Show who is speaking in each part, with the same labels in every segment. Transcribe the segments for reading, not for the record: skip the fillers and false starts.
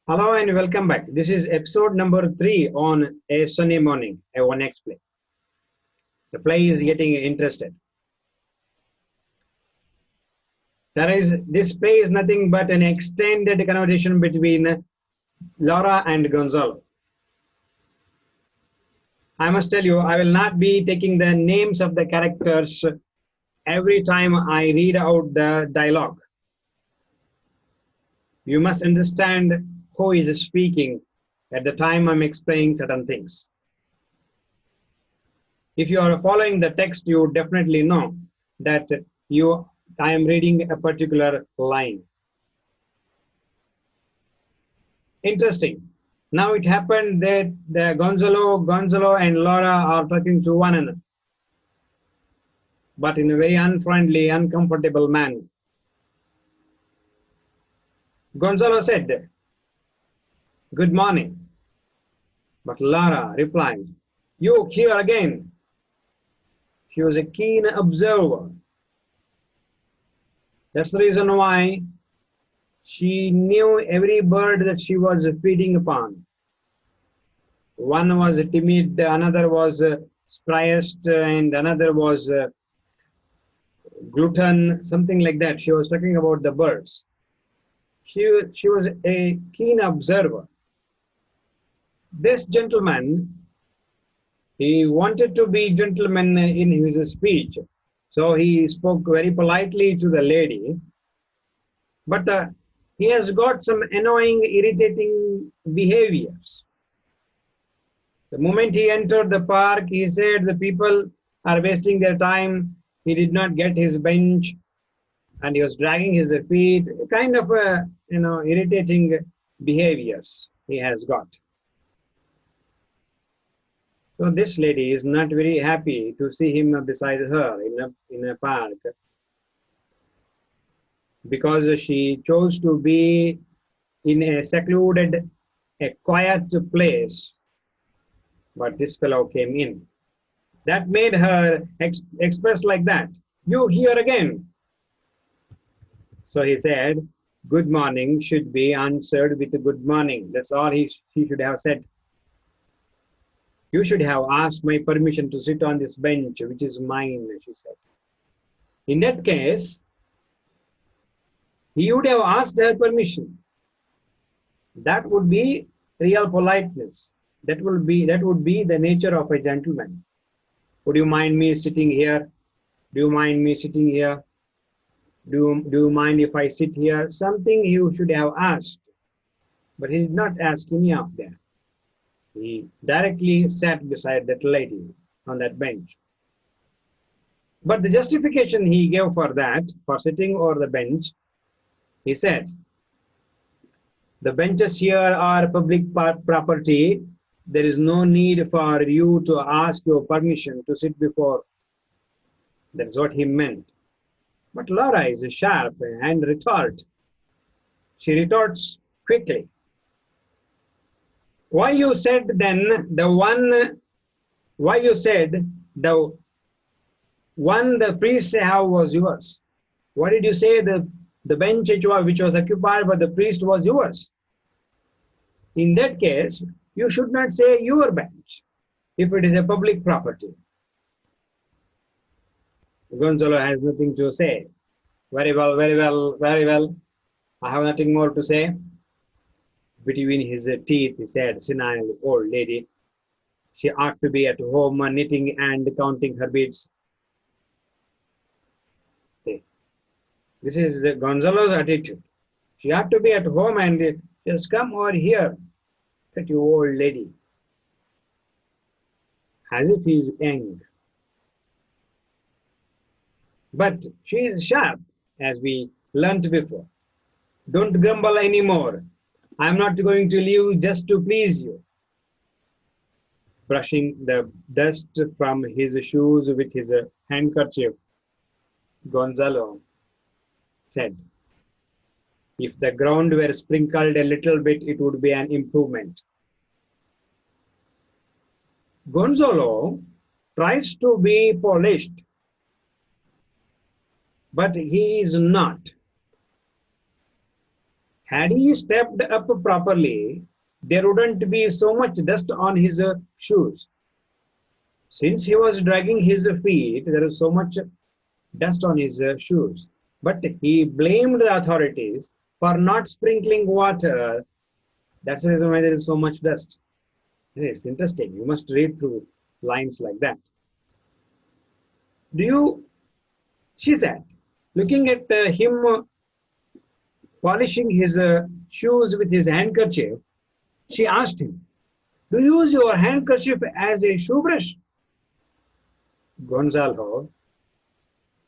Speaker 1: Hello and welcome back. This is episode number 3 on A Sunny Morning, a 1x play. The play is getting interested. This play is nothing but an extended conversation between Laura and Gonzalo. I must tell you, I will not be taking the names of the characters every time I read out the dialogue. You must understand who is speaking at the time I'm explaining certain things. If you are following the text, you definitely know that I am reading a particular line. Interesting. Now it happened that Gonzalo and Laura are talking to one another, but in a very unfriendly, uncomfortable manner. Gonzalo said, "Good morning." But Laura replied, "You here again?" She was a keen observer. That's the reason why she knew every bird that she was feeding upon. One was timid, another was spryest, and another was glutton, something like that. She was talking about the birds. She was a keen observer. This gentleman, he wanted to be gentleman in his speech, so he spoke very politely to the lady, but he has got some annoying, irritating behaviors. The moment he entered the park, he said the people are wasting their time. He did not get his bench, and he was dragging his feet. Kind of irritating behaviors he has got. So this lady is not very happy to see him beside her in a park, because she chose to be in a secluded, a quiet place. But this fellow came in. That made her express like that. "You here again?" So he said, "Good morning" should be answered with a good morning. That's all she should have said. "You should have asked my permission to sit on this bench, which is mine," she said. In that case, he would have asked her permission. That would be real politeness. That would be the nature of a gentleman. "Would you mind me sitting here? Do you mind me sitting here? Do you mind if I sit here?" Something you should have asked. But he did not ask any of that. He directly sat beside that lady on that bench. But the justification he gave for that, for sitting over the bench, he said, "The benches here are public property. There is no need for you to ask your permission to sit before." That's what he meant. But Laura is sharp and retort. She retorts quickly. Why you said the one the priest have was yours? Why did you say the bench which was occupied by the priest was yours? In that case, you should not say your bench if it is a public property. Gonzalo has nothing to say. Very well, very well, very well. I have nothing more to say. Between his teeth, he said, "Senile old lady. She ought to be at home knitting and counting her beads." Okay. This is Gonzalo's attitude. She ought to be at home and just come over here, pretty old lady. As if he is young. But she is sharp, as we learnt before. "Don't grumble anymore. I'm not going to leave just to please you." Brushing the dust from his shoes with his handkerchief, Gonzalo said, "If the ground were sprinkled a little bit, it would be an improvement." Gonzalo tries to be polished, but he is not. Had he stepped up properly, there wouldn't be so much dust on his shoes. Since he was dragging his feet, there was so much dust on his shoes. But he blamed the authorities for not sprinkling water. That's the reason why there is so much dust. It's interesting. You must read through lines like that. Do you, she said, looking at him polishing his shoes with his handkerchief, she asked him, do you use your handkerchief as a shoe brush? Gonzalo,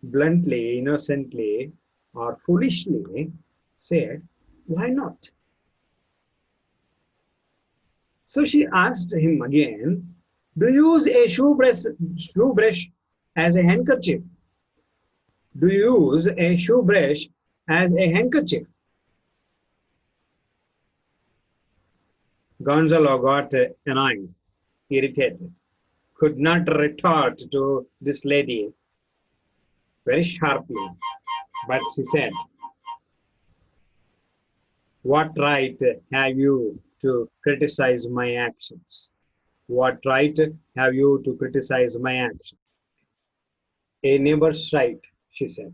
Speaker 1: bluntly, innocently, or foolishly, said, why not? So she asked him again, do you use a shoe brush as a handkerchief? Do you use a shoe brush as a handkerchief? Gonzalo got annoyed, irritated, could not retort to this lady very sharply, but she said, what right have you to criticize my actions? What right have you to criticize my actions? A neighbor's right, she said.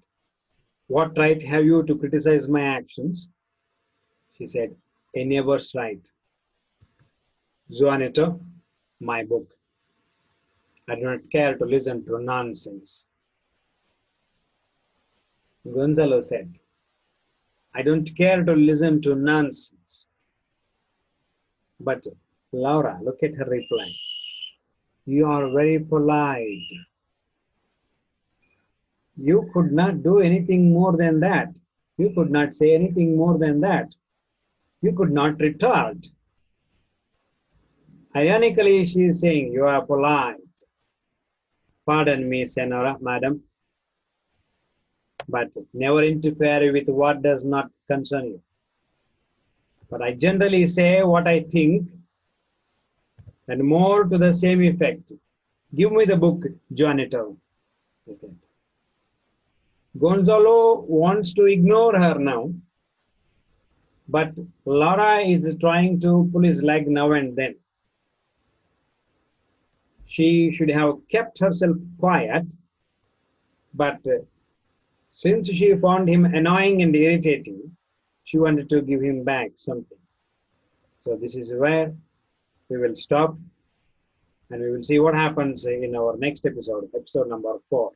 Speaker 1: What right have you to criticize my actions? She said, a neighbor's right. Juanito, my book. I do not care to listen to nonsense. Gonzalo said, I don't care to listen to nonsense. But Laura, look at her reply. You are very polite. You could not do anything more than that. You could not say anything more than that. You could not retort. Ironically, she is saying, you are polite. Pardon me, Senora, madam, but never interfere with what does not concern you. But I generally say what I think, and more to the same effect. Give me the book, Juanito, he said. Gonzalo wants to ignore her now, but Laura is trying to pull his leg now and then. She should have kept herself quiet, but since she found him annoying and irritating, she wanted to give him back something. So this is where we will stop, and we will see what happens in our next episode, episode number 4.